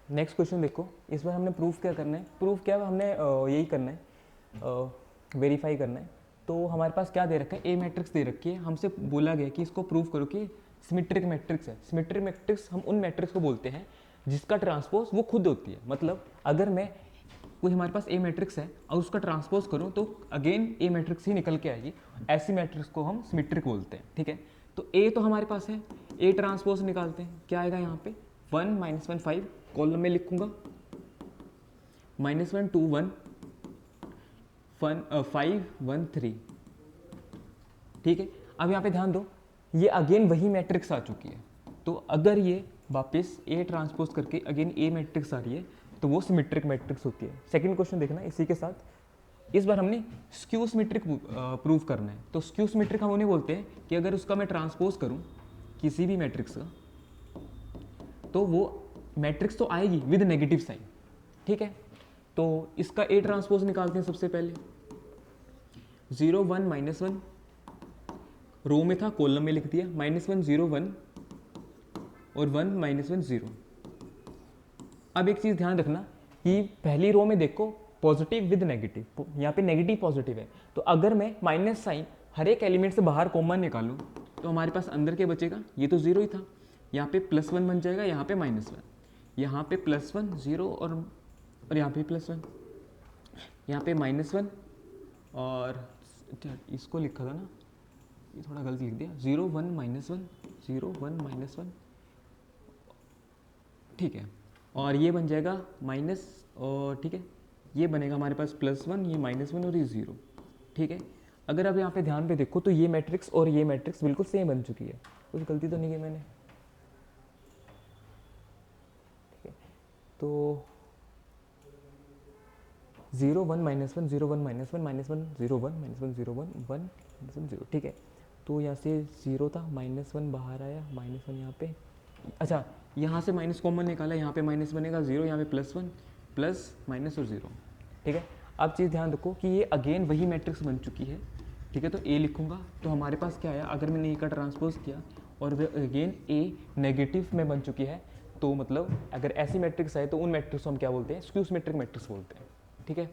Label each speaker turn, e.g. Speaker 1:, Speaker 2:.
Speaker 1: Next question देखो, इस बार हमने प्रूफ क्या करना है, प्रूफ क्या हमने यही करना है, वेरीफाई करना है। तो हमारे पास क्या दे रखा है, ए मैट्रिक्स दे रखी है, हमसे बोला गया कि इसको प्रूफ करो कि सिमेट्रिक मैट्रिक्स है। सिमेट्रिक मैट्रिक्स हम उन मैट्रिक्स को बोलते हैं जिसका ट्रांसपोज वो खुद होती है। मतलब अगर मैं कोई हमारे पास ए मैट्रिक्स है और उसका ट्रांसपोज करूँ तो अगेन ए मैट्रिक्स ही निकल के आएगी, ऐसी मैट्रिक्स को हम सिमेट्रिक बोलते हैं। ठीक है, तो ए तो हमारे पास है, ए ट्रांसपोज निकालते हैं, क्या आएगा यहाँ पे 1 -1 5, कॉलम में लिखूंगा -1 2 1 5 1 3। ठीक है, अब यहाँ पे ध्यान दो, ये अगेन वही मैट्रिक्स आ चुकी है। तो अगर ये वापस ए ट्रांसपोज करके अगेन ए मैट्रिक्स आ रही है तो वो सिमेट्रिक मैट्रिक्स होती है। सेकंड क्वेश्चन देखना इसी के साथ, इस बार हमने स्क्यू सिमेट्रिक प्रूव करना है। तो स्क्यू सिमेट्रिक हम उन्हें बोलते हैं कि अगर उसका मैं ट्रांसपोज करूँ किसी भी मैट्रिक्स का तो वो मैट्रिक्स तो आएगी विद नेगेटिव साइन। ठीक है, तो इसका ए ट्रांसपोज निकालते हैं सबसे पहले, 0 1 -1, रो में था कॉलम में लिख दिया, -1 0 1 और 1 -1 0। अब एक चीज़ ध्यान रखना कि पहली रो में देखो पॉजिटिव विद नेगेटिव, यहाँ पे नेगेटिव पॉजिटिव है, तो अगर मैं माइनस साइन हर एक एलिमेंट से बाहर कॉमन निकालूँ तो हमारे पास अंदर के बचेगा, ये तो 0 ही था, यहाँ पे +1 बन जाएगा, यहाँ पे -1, यहाँ पे +1 0 और यहाँ पे +1, यहाँ पे -1 और इसको लिखा था ना, ये थोड़ा गलत लिख दिया, 0 1 -1 0 1 -1। ठीक है, और ये बन जाएगा माइनस, और ठीक है ये बनेगा हमारे पास +1, ये -1 और ये 0। ठीक है, अगर अब यहाँ पे ध्यान पे देखो तो ये मैट्रिक्स और ये मैट्रिक्स बिल्कुल सेम बन चुकी है, कुछ गलती तो नहीं की मैंने। ठीक है, तो 0 1 -1 0 1 -1 -1 0 1 -1 0 1 1 -1 0। ठीक है, तो यहाँ से 0 था, -1 बाहर आया, -1 यहाँ पे, अच्छा यहाँ से माइनस कॉमन निकाला, यहाँ पे माइनस बनेगा 0, यहाँ पे +1 प्लस माइनस और 0। ठीक है, अब चीज़ ध्यान रखो कि ये अगेन वही मैट्रिक्स बन चुकी है। ठीक है, तो ए लिखूंगा तो हमारे पास क्या आया, अगर मैंने ए का ट्रांसपोज किया और अगेन ए नेगेटिव में बन चुकी है, तो मतलब अगर ऐसी मैट्रिक्स आए तो उन मैट्रिक्स को हम क्या बोलते हैं, स्क्यू सिमेट्रिक मैट्रिक्स बोलते हैं। ठीक है,